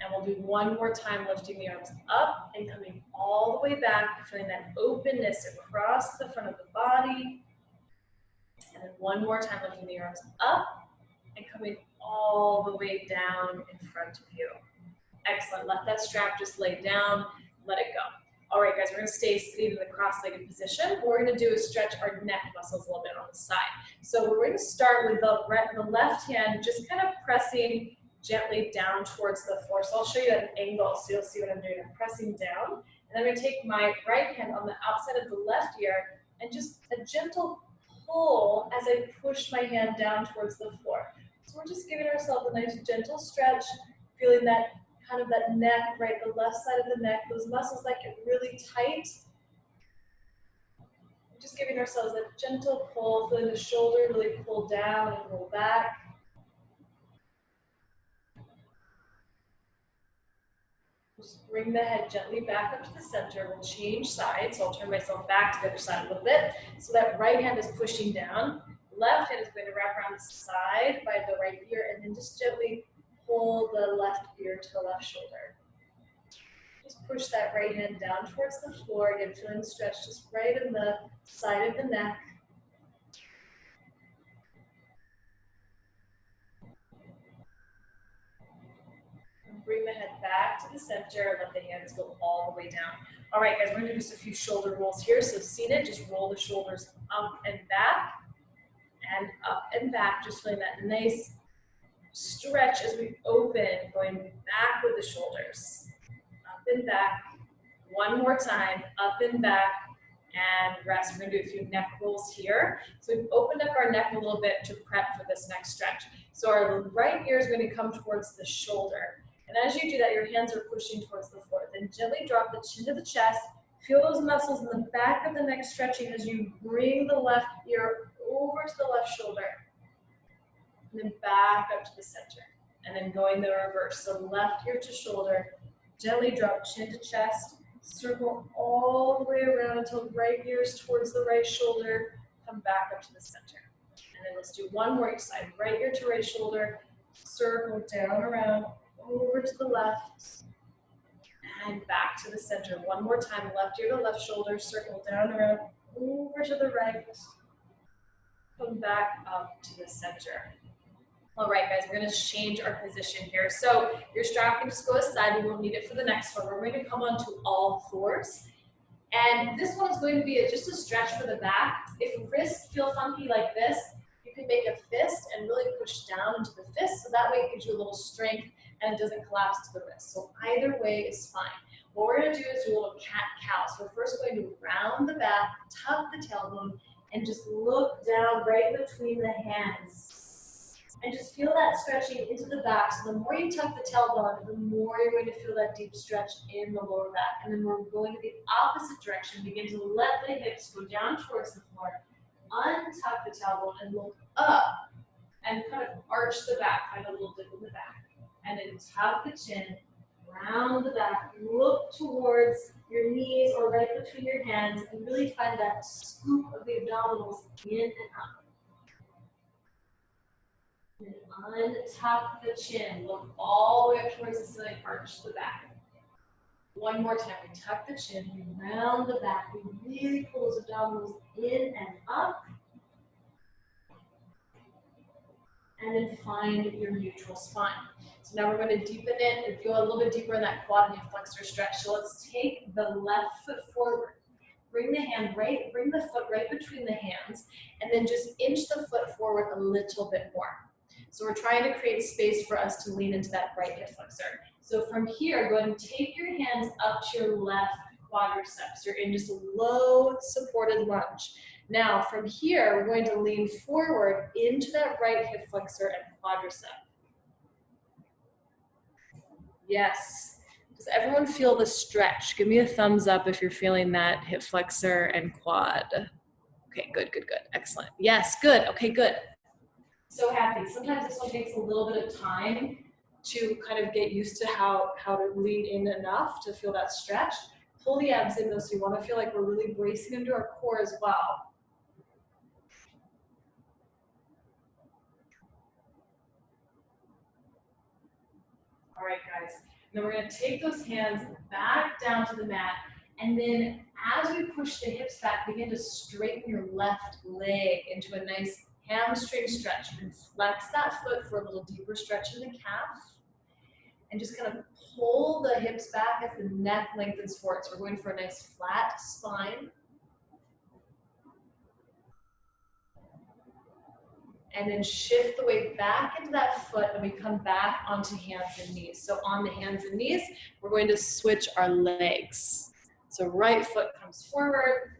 And we'll do one more time, lifting the arms up and coming all the way back, feeling that openness across the front of the body. And then one more time, lifting the arms up and coming all the way down in front of you. Excellent. Let that strap just lay down. Let it go. All right, guys, we're going to stay seated in the cross-legged position. What we're going to do is stretch our neck muscles a little bit on the side. So we're going to start with the left hand just kind of pressing gently down towards the floor. So I'll show you at an angle so you'll see what I'm doing. I'm pressing down. And I'm going to take my right hand on the outside of the left ear and just a gentle pull as I push my hand down towards the floor. So we're just giving ourselves a nice gentle stretch, feeling that kind of that neck, right, the left side of the neck, those muscles that get really tight. Just giving ourselves a gentle pull, feeling the shoulder really pull down and roll back. Just bring the head gently back up to the center. We'll change sides, so I'll turn myself back to the other side a little bit. So that right hand is pushing down. Left hand is going to wrap around the side by the right ear and then just gently pull the left ear to the left shoulder. Just push that right hand down towards the floor. Again, feeling the stretch just right in the side of the neck. And bring the head back to the center. Let the hands go all the way down. All right, guys, we're going to do just a few shoulder rolls here. So seated, just roll the shoulders up and back. And up and back, just feeling that nice stretch as we open, going back with the shoulders. Up and back. One more time, up and back, and rest. We're going to do a few neck rolls here. So we've opened up our neck a little bit to prep for this next stretch. So our right ear is going to come towards the shoulder. And as you do that, your hands are pushing towards the floor. Then gently drop the chin to the chest. Feel those muscles in the back of the neck stretching as you bring the left ear over to the left shoulder. And then back up to the center. And then going the reverse. So left ear to shoulder. Gently drop chin to chest. Circle all the way around until right ear is towards the right shoulder. Come back up to the center. And then let's do one more each side. Right ear to right shoulder. Circle down around. Over to the left. And back to the center. One more time. Left ear to left shoulder. Circle down around. Over to the right. Come back up to the center. All right, guys, we're going to change our position here. So your strap can just go aside. We won't need it for the next one. We're going to come onto all fours. And this one is going to be just a stretch for the back. If wrists feel funky like this, you can make a fist and really push down into the fist. So that way it gives you a little strength and it doesn't collapse to the wrist. So either way is fine. What we're going to do is do a little cat-cow. So we're first going to round the back, tuck the tailbone, and just look down right between the hands. And just feel that stretching into the back. So the more you tuck the tailbone, the more you're going to feel that deep stretch in the lower back. And then we're going to the opposite direction. Begin to let the hips go down towards the floor. Untuck the tailbone and look up. And kind of arch the back, find a little dip in the back. And then tuck the chin, round the back. Look towards your knees or right between your hands. And really find that scoop of the abdominals in and up. And untuck the chin. Look all the way up towards the ceiling. Arch the back. One more time. We tuck the chin. We round the back. We really pull those abdominals in and up. And then find your neutral spine. So now we're going to deepen it and go a little bit deeper in that quad and flexor stretch. So let's take the left foot forward. bring the foot right between the hands, and then just inch the foot forward a little bit more. So we're trying to create space for us to lean into that right hip flexor. So from here, go ahead and take your hands up to your left quadriceps. You're in just a low supported lunge. Now from here, we're going to lean forward into that right hip flexor and quadricep. Yes. Does everyone feel the stretch? Give me a thumbs up if you're feeling that hip flexor and quad. Okay, good, good, good. Excellent. Yes, good. Okay, good. So happy. Sometimes this one takes a little bit of time to kind of get used to how to lean in enough to feel that stretch. Pull the abs in though, so you want to feel like we're really bracing into our core as well. All right, guys. And then we're going to take those hands back down to the mat. And then as we push the hips back, begin to straighten your left leg into a nice hamstring stretch. You can flex that foot for a little deeper stretch in the calf. And just kind of pull the hips back as the neck lengthens forward. So we're going for a nice flat spine. And then shift the weight back into that foot and we come back onto hands and knees. So on the hands and knees, we're going to switch our legs. So right foot comes forward.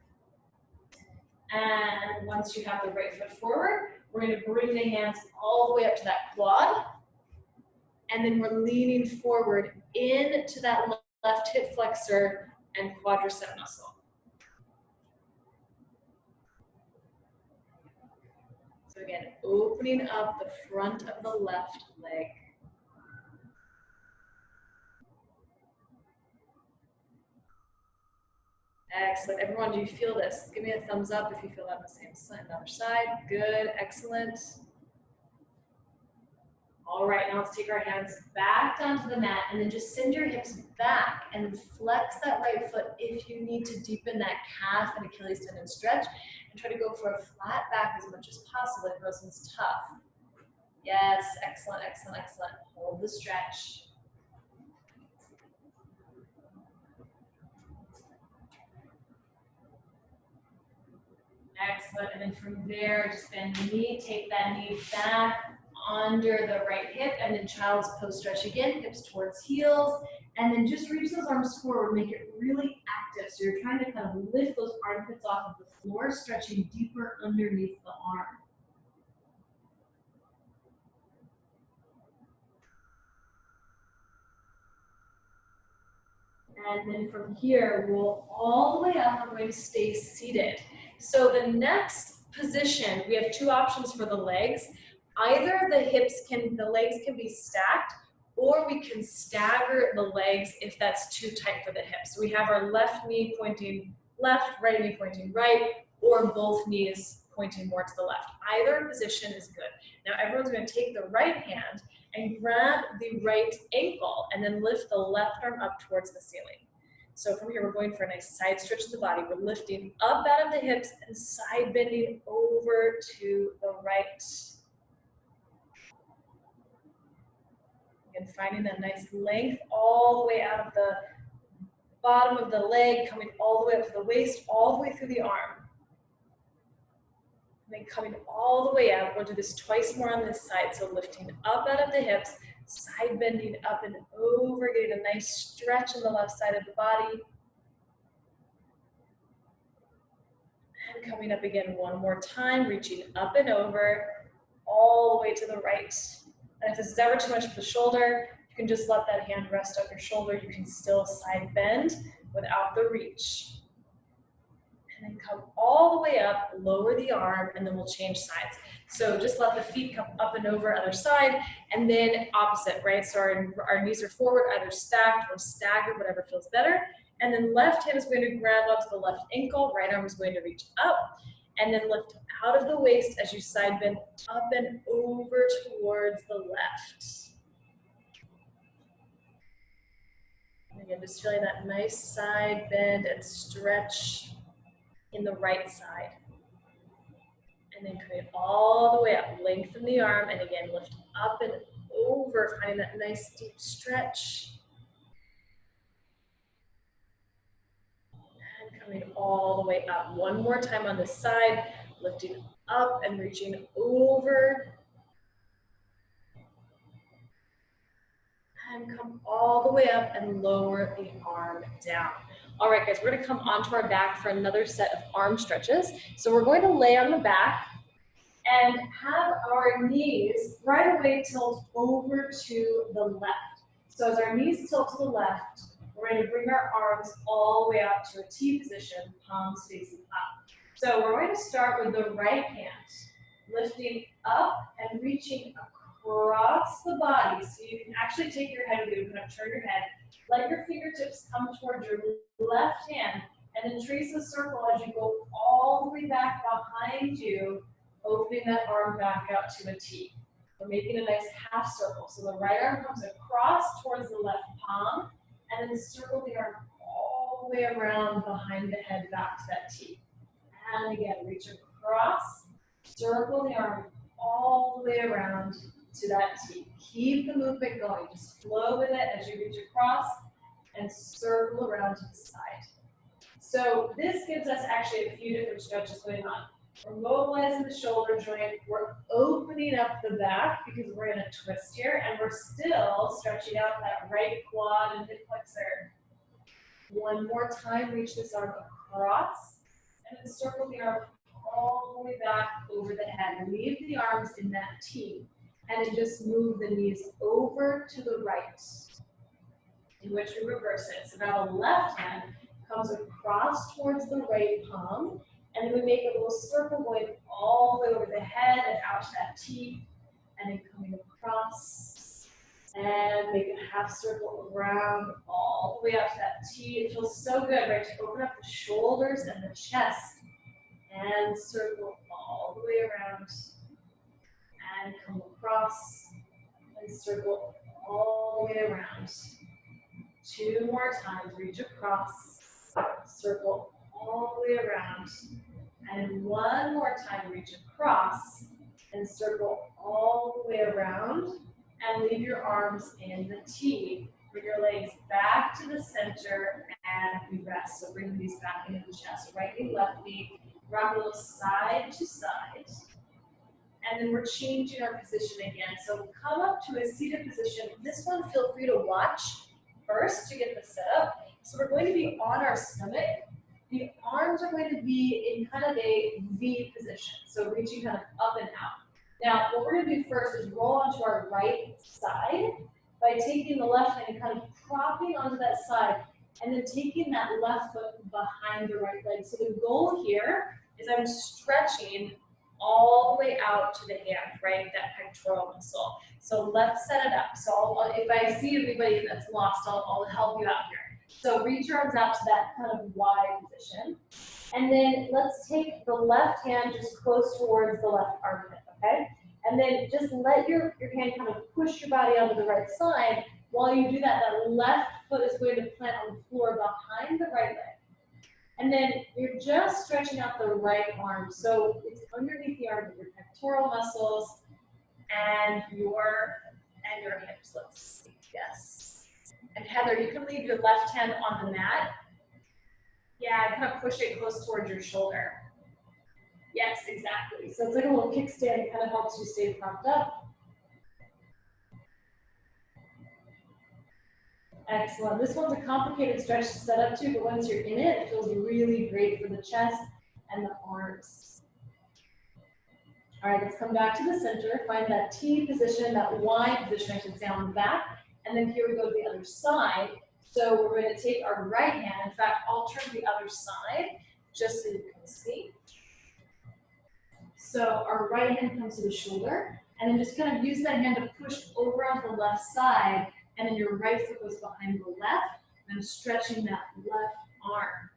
And once you have the right foot forward, we're going to bring the hands all the way up to that quad. And then we're leaning forward into that left hip flexor and quadricep muscle. So again, opening up the front of the left leg. Excellent. Everyone, do you feel this? Give me a thumbs up if you feel that on the same side, other side. Good, excellent. All right, now let's take our hands back down to the mat and then just send your hips back and flex that right foot if you need to deepen that calf and Achilles tendon stretch, and try to go for a flat back as much as possible if this one's tough. Yes, excellent, excellent, excellent. Hold the stretch. Excellent, and then from there, just bend the knee, take that knee back under the right hip, and then child's pose stretch again, hips towards heels, and then just reach those arms forward, make it really active. So you're trying to kind of lift those armpits off of the floor, stretching deeper underneath the arm. And then from here, roll all the way up. We're going to stay seated. So the next position, we have two options for the legs. Either the legs can be stacked, or we can stagger the legs if that's too tight for the hips. So we have our left knee pointing left, right knee pointing right, or both knees pointing more to the left. Either position is good. Now everyone's going to take the right hand and grab the right ankle and then lift the left arm up towards the ceiling. So from here, we're going for a nice side stretch of the body. We're lifting up out of the hips and side bending over to the right. And finding that nice length all the way out of the bottom of the leg, coming all the way up to the waist, all the way through the arm. And then coming all the way out. We'll do this twice more on this side. So lifting up out of the hips, side bending up and over, getting a nice stretch on the left side of the body. And coming up again one more time, reaching up and over, all the way to the right. And if this is ever too much for the shoulder, you can just let that hand rest on your shoulder. You can still side bend without the reach. And then come all the way up, lower the arm, and then we'll change sides. So just let the feet come up and over other side, and then opposite, right? So our knees are forward, either stacked or staggered, whatever feels better. And then left hand is going to grab onto the left ankle, right arm is going to reach up, and then lift out of the waist as you side bend up and over towards the left. And again, just feeling that nice side bend and stretch in the right side. And then coming all the way up, lengthen the arm, and again, lift up and over, finding that nice deep stretch. And coming all the way up. One more time on this side, lifting up and reaching over. And come all the way up and lower the arm down. All right, guys, we're gonna come onto our back for another set of arm stretches. So we're going to lay on the back and have our knees right away tilt over to the left. So as our knees tilt to the left, we're going to bring our arms all the way out to a T position, palms facing up. So we're going to start with the right hand, lifting up and reaching across the body. So you can actually take your head with you, kind of turn your head, let your fingertips come towards your left hand, and then trace a circle as you go all the way back behind you, opening that arm back out to a T. We're making a nice half circle. So the right arm comes across towards the left palm, and then circle the arm all the way around behind the head back to that T. And again, reach across, circle the arm all the way around to that T. Keep the movement going. Just flow with it as you reach across and circle around to the side. So this gives us actually a few different stretches going on. We're mobilizing the shoulder joint, we're opening up the back because we're in a twist here, and we're still stretching out that right quad and hip flexor. One more time, reach this arm across, and then circle the arm all the way back over the head. Leave the arms in that T, and then just move the knees over to the right, in which we reverse it. So now the left hand comes across towards the right palm, and then we make a little circle going all the way over the head and out to that T, and then coming across, and make a half circle around all the way out to that T. It feels so good, right, to open up the shoulders and the chest, and circle all the way around, and come across, and circle all the way around. Two more times, reach across, circle all the way around, and one more time, reach across, and circle all the way around, and leave your arms in the T. Bring your legs back to the center, and we rest. So bring these back into the chest. Right knee, left knee, rock a little side to side. And then we're changing our position again. So come up to a seated position. This one, feel free to watch first to get the setup. So we're going to be on our stomach. The arms are going to be in kind of a V position, so reaching kind of up and out. Now, what we're going to do first is roll onto our right side by taking the left hand and kind of propping onto that side, and then taking that left foot behind the right leg. So the goal here is I'm stretching all the way out to the hand, right, that pectoral muscle. So let's set it up. So if I see anybody that's lost, I'll help you out here. So reach your arms out to that kind of wide position. And then let's take the left hand just close towards the left armpit, okay? And then just let your hand kind of push your body onto the right side. While you do that, that left foot is going to plant on the floor behind the right leg. And then you're just stretching out the right arm. So it's underneath the arm of your pectoral muscles and your hips. Let's see. Yes. And Heather, you can leave your left hand on the mat. Yeah, kind of push it close towards your shoulder. Yes, exactly. So it's like a little kickstand. It kind of helps you stay propped up. Excellent. This one's a complicated stretch to set up too, but once you're in it, it feels really great for the chest and the arms. All right, let's come back to the center. Find that T position, that Y position, I should say, on the back. And then here we go to the other side. So we're going to take our right hand. In fact, I'll turn to the other side just so you can see. So our right hand comes to the shoulder, and then just kind of use that hand to push over onto the left side, and then your right foot goes behind the left, and I'm stretching that left arm.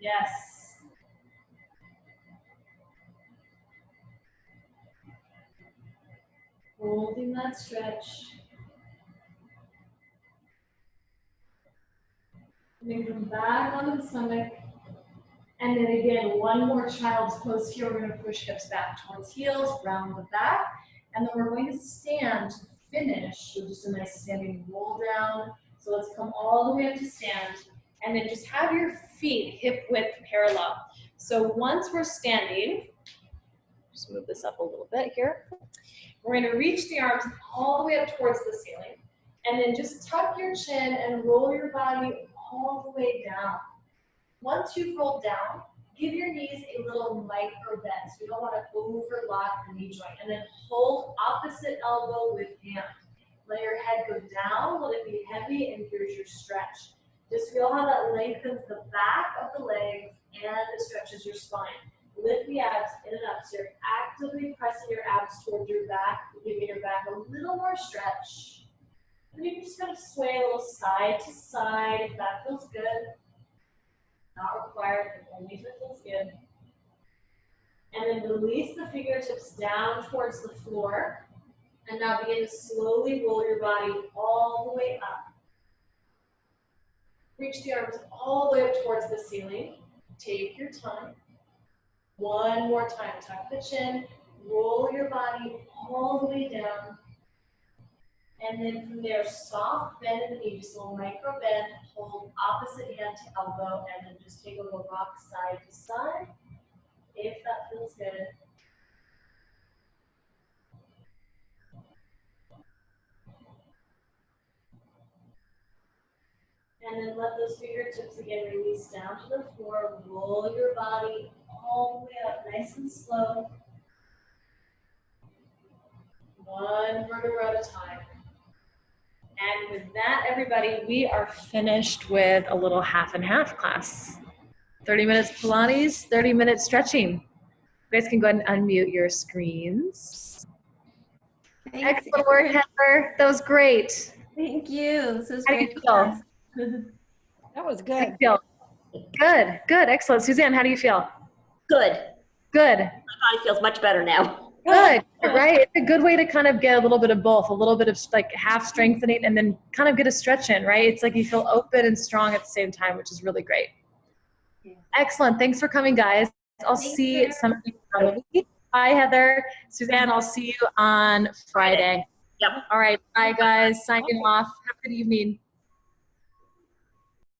Yes. Holding that stretch. And then come back onto the stomach. And then again, one more child's pose here. We're going to push hips back towards heels, round the back. And then we're going to stand to finish with just a nice standing roll down. So let's come all the way up to stand. And then just have your feet hip width parallel. So once we're standing, just move this up a little bit here. We're going to reach the arms all the way up towards the ceiling. And then just tuck your chin and roll your body all the way down. Once you've rolled down, give your knees a little micro bend. So you don't want to overlock the knee joint. And then hold opposite elbow with hand. Let your head go down, let it be heavy, and here's your stretch. Just feel how that lengthens the back of the legs and it stretches your spine. Lift the abs in and up. So you're actively pressing your abs towards your back, giving your back a little more stretch. And you can just kind of sway a little side to side if that feels good. Not required, but only if it feels good. And then release the fingertips down towards the floor. And now begin to slowly roll your body all the way up. Reach the arms all the way up towards the ceiling. Take your time. One more time. Tuck the chin. Roll your body all the way down. And then from there, soft bend in the knee, just a little micro bend. Hold opposite hand to elbow, and then just take a little rock side to side, if that feels good. And then let those fingertips again release down to the floor. Roll your body all the way up, nice and slow. One vertebra at a time. And with that, everybody, we are finished with a little half and half class. 30 minutes Pilates, 30 minutes stretching. You guys can go ahead and unmute your screens. Thanks, Excellent work, Heather. That was great. Thank you. This was How do you great feel? class. That was How do you good. feel? Good, good, excellent. Suzanne, how do you feel? Good. Good. My body feels much better now. Good, right? It's a good way to kind of get a little bit of both, a little bit of like half strengthening and then kind of get a stretch in, right? It's like you feel open and strong at the same time, which is really great. Excellent. Thanks for coming, guys. I'll see some of you on the week. Bye, Heather. Suzanne, I'll see you on Friday. Yep. All right. Bye, guys. Signing off. Have a good evening.